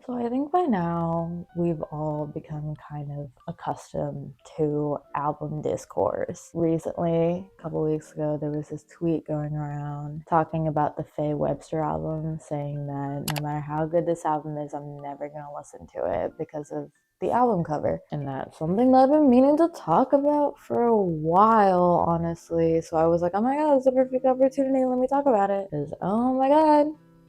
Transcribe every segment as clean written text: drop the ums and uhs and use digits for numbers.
So I think by now we've all become kind of accustomed to album discourse. Recently, a couple weeks ago, there was this tweet going around talking about the Faye Webster album, saying that no matter how good this album is, I'm never going to listen to it because of the album cover. And that's something that I've been meaning to talk about for a while, honestly. So I was like, oh my god, it's a perfect opportunity. Let me talk about it. Because, oh my god,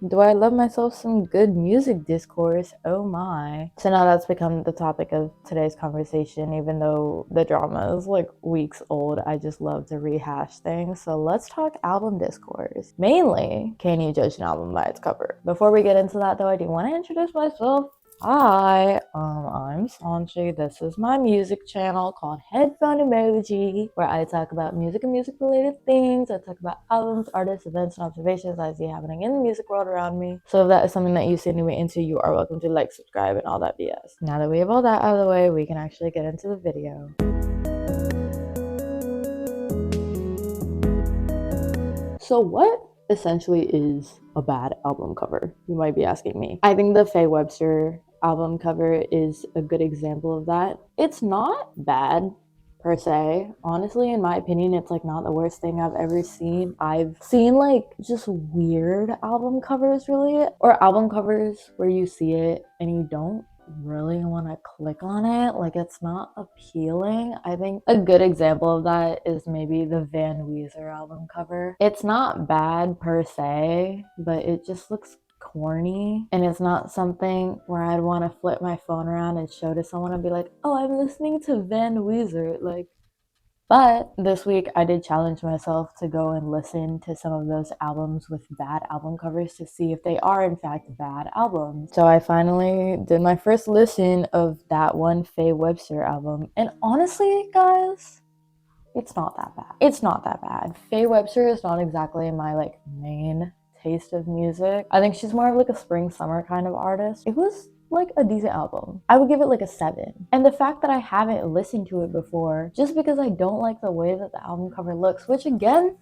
do I love myself some good music discourse? Oh my. So now that's become the topic of today's conversation, even though the drama is like weeks old. I just love to rehash things. So let's talk album discourse. Mainly, can you judge an album by its cover? Before we get into that though, I do want to introduce myself. Hi, I'm Sanchi. This is my music channel called Headphone Emoji, where I talk about music and music related things. I talk about albums, artists, events, and observations I see happening in the music world around me. So if that is something that you see anyway into, you are welcome to like, subscribe, and all that BS. Now that we have all that out of the way, we can actually get into the video. So what essentially is a bad album cover? You might be asking me. I think the Faye Webster album cover is a good example of that. It's not bad per se. Honestly, in my opinion, it's like not the worst thing I've ever seen. I've seen like just weird album covers really, or album covers where you see it and you don't really want to click on it. Like, it's not appealing. I think a good example of that is maybe the Van Weezer album cover. It's not bad per se, but it just looks corny, and it's not something where I'd want to flip my phone around and show to someone and be like, oh, I'm listening to Van Weezer. Like, but this week I did challenge myself to go and listen to some of those albums with bad album covers to see if they are in fact bad albums. So I finally did my first listen of that one Faye Webster album, and honestly, guys, it's not that bad. It's not that bad. Faye Webster is not exactly my like main taste of music. I think she's more of like a spring summer kind of artist. It was like a decent album. I would give it like a 7. And the fact that I haven't listened to it before just because I don't like the way that the album cover looks, which again,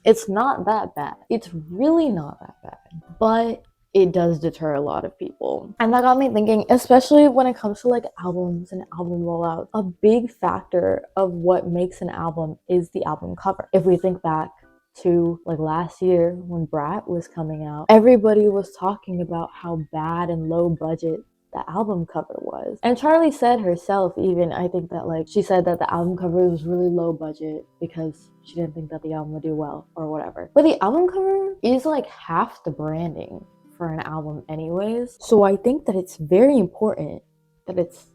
it's not that bad. It's really not that bad. But it does deter a lot of people. And that got me thinking, especially when it comes to like albums and album rollouts, a big factor of what makes an album is the album cover. If we think back to like last year when Brat was coming out, everybody was talking about how bad and low budget the album cover was. And Charlie said herself, even, I think that like she said that the album cover was really low budget because she didn't think that the album would do well or whatever. But the album cover is like half the branding for an album anyways. So I think that it's very important that it's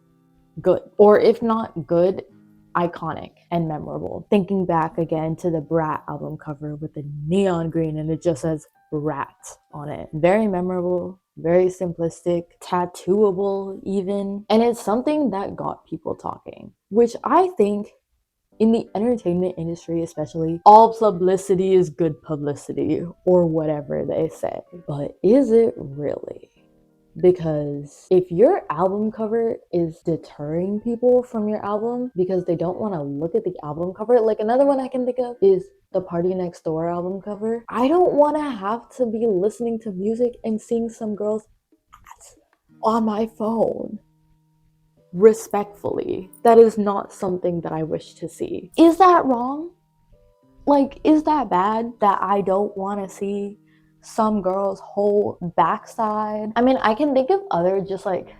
good, or if not good, iconic and memorable. Thinking back again to the Brat album cover with the neon green and it just says Brat on it. Very memorable, very simplistic, tattooable even. And it's something that got people talking, which I think in the entertainment industry especially, all publicity is good publicity, or whatever they say. But is it really? Because if your album cover is deterring people from your album because they don't want to look at the album cover, like another one I can think of is the Party Next Door album cover. I don't want to have to be listening to music and seeing some girls on my phone. Respectfully, that is not something that I wish to see. Is that wrong? Like, is that bad that I don't want to see some girl's whole backside? I mean, I can think of other just like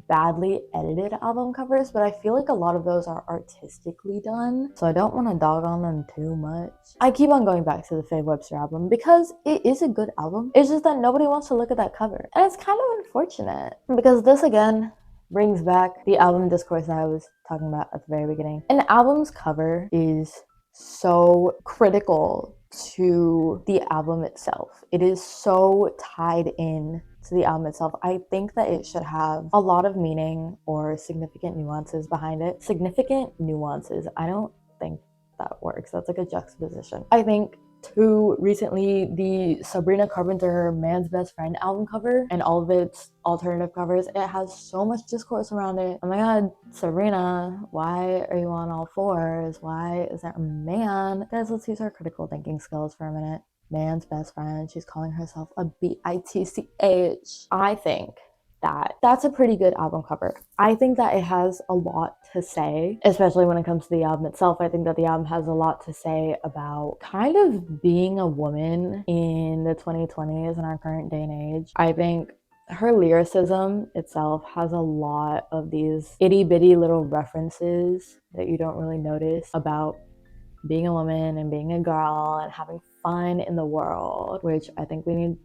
badly edited album covers, but I feel like a lot of those are artistically done, so I don't want to dog on them too much. I keep on going back to the Faye Webster album because it is a good album. It's just that nobody wants to look at that cover, and it's kind of unfortunate because this again brings back the album discourse that I was talking about at the very beginning. An album's cover is so critical to the album itself. It is so tied in to the album itself. I think that it should have a lot of meaning or significant nuances behind it. Significant nuances. I don't think that works. That's like a juxtaposition. I think too, recently the Sabrina Carpenter Man's Best Friend album cover and all of its alternative covers, it has so much discourse around it. Oh my god, Sabrina, why are you on all fours? Why is there a man? Guys, let's use our critical thinking skills for a minute. Man's best friend, she's calling herself a bitch. I think that's a pretty good album cover. I think that it has a lot to say, especially when it comes to the album itself. I think that the album has a lot to say about kind of being a woman in the 2020s in our current day and age. I think her lyricism itself has a lot of these itty bitty little references that you don't really notice about being a woman and being a girl and having fun in the world, which I think we need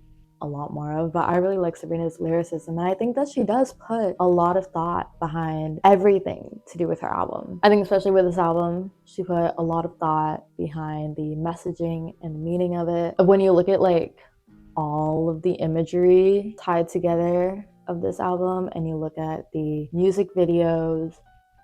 a lot more of. But I really like Sabrina's lyricism, and I think that she does put a lot of thought behind everything to do with her album. I think especially with this album, she put a lot of thought behind the messaging and the meaning of it. When you look at like all of the imagery tied together of this album, and you look at the music videos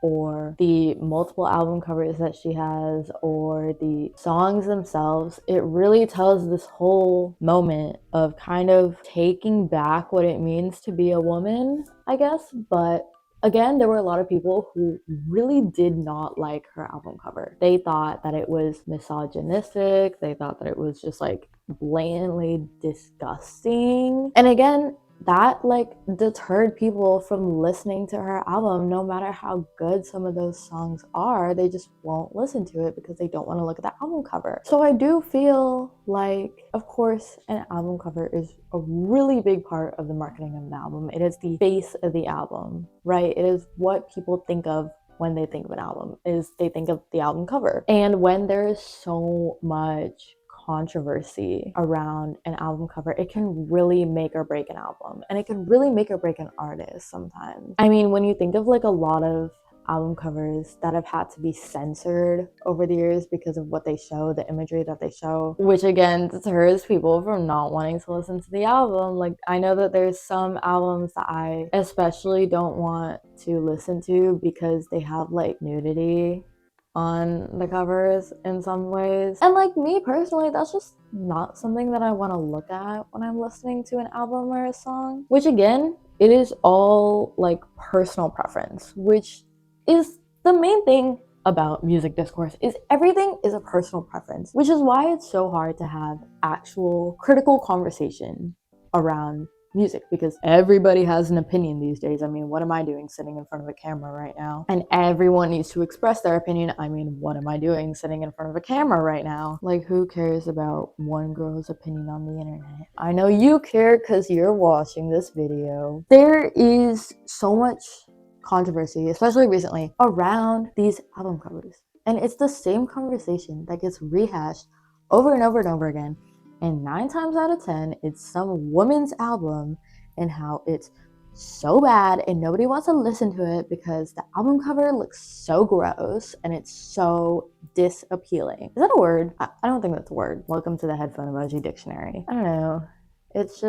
or the multiple album covers that she has or the songs themselves, it really tells this whole moment of kind of taking back what it means to be a woman, I guess. But again, there were a lot of people who really did not like her album cover. They thought that it was misogynistic. They thought that it was just like blatantly disgusting. And again, that like deterred people from listening to her album. No matter how good some of those songs are, they just won't listen to it because they don't want to look at the album cover. So I do feel like, of course, an album cover is a really big part of the marketing of an album. It is the face of the album, right? It is what people think of when they think of an album, is they think of the album cover. And when there is so much controversy around an album cover, it can really make or break an album, and it can really make or break an artist sometimes. I mean, when you think of like a lot of album covers that have had to be censored over the years because of what they show, the imagery that they show, which again deters people from not wanting to listen to the album. Like, I know that there's some albums that I especially don't want to listen to because they have like nudity on the covers in some ways. And like me personally, that's just not something that I want to look at when I'm listening to an album or a song. Which again, it is all like personal preference, which is the main thing about music discourse, is everything is a personal preference, which is why it's so hard to have actual critical conversation around music, because everybody has an opinion these days. I mean, what am I doing sitting in front of a camera right now? And everyone needs to express their opinion. I mean, what am I doing sitting in front of a camera right now? Like, who cares about one girl's opinion on the internet? I know you care because you're watching this video. There is so much controversy, especially recently, around these album covers. And it's the same conversation that gets rehashed over and over and over again. And 9 times out of 10, it's some woman's album and how it's so bad and nobody wants to listen to it because the album cover looks so gross and it's so disappealing. Is that a word? I don't think that's a word. Welcome to the headphone emoji dictionary. I don't know. It's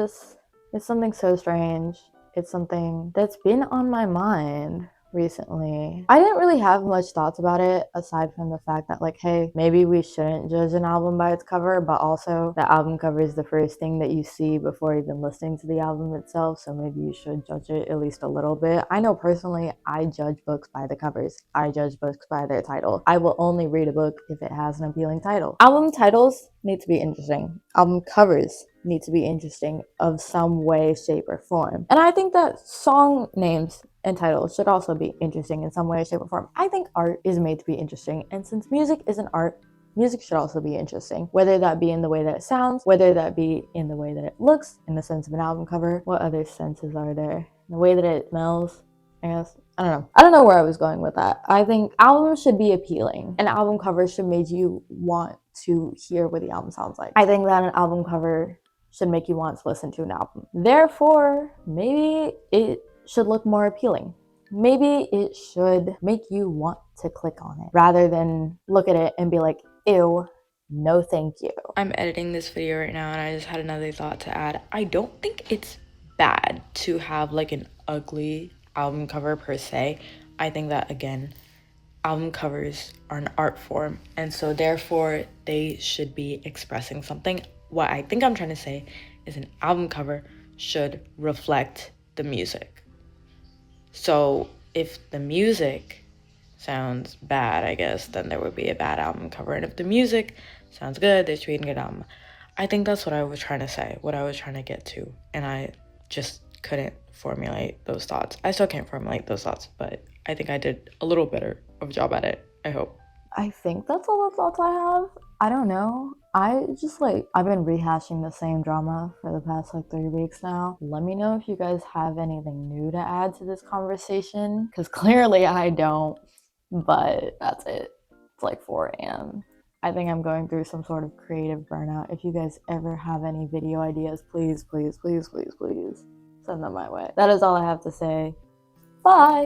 something so strange. It's something that's been on my mind recently. I didn't really have much thoughts about it aside from the fact that like, hey, maybe we shouldn't judge an album by its cover, but also the album cover is the first thing that you see before even listening to the album itself, so maybe you should judge it at least a little bit. I know personally, I judge books by the covers. I judge books by their title. I will only read a book if it has an appealing title. Album titles need to be interesting. Album covers need to be interesting of some way, shape, or form. And I think that song names and titles should also be interesting in some way, shape, or form. I think art is made to be interesting, and since music is an art, music should also be interesting, whether that be in the way that it sounds, whether that be in the way that it looks, in the sense of an album cover. What other senses are there? The way that it smells, I guess. I don't know where I was going with that. I think albums should be appealing, and album covers should make you want to hear what the album sounds like. I think that an album cover should make you want to listen to an album. Therefore, maybe it should look more appealing. Maybe it should make you want to click on it rather than look at it and be like, ew, no thank you. I'm editing this video right now and I just had another thought to add. I don't think it's bad to have like an ugly album cover per se. I think that, again, album covers are an art form, and so therefore they should be expressing something. What I think I'm trying to say is an album cover should reflect the music. So if the music sounds bad, I guess, then there would be a bad album cover. And if the music sounds good, there should be a good album. I think that's what I was trying to say, what I was trying to get to. And I just couldn't formulate those thoughts. I still can't formulate those thoughts, but I think I did a little better of a job at it, I hope. I think that's all the thoughts I have. I don't know. I've been rehashing the same drama for the past 3 weeks now. Let me know if you guys have anything new to add to this conversation, because clearly I don't. But that's it. It's 4 a.m. I think I'm going through some sort of creative burnout. If you guys ever have any video ideas, please, please, please, please, please send them my way. That is all I have to say. Bye.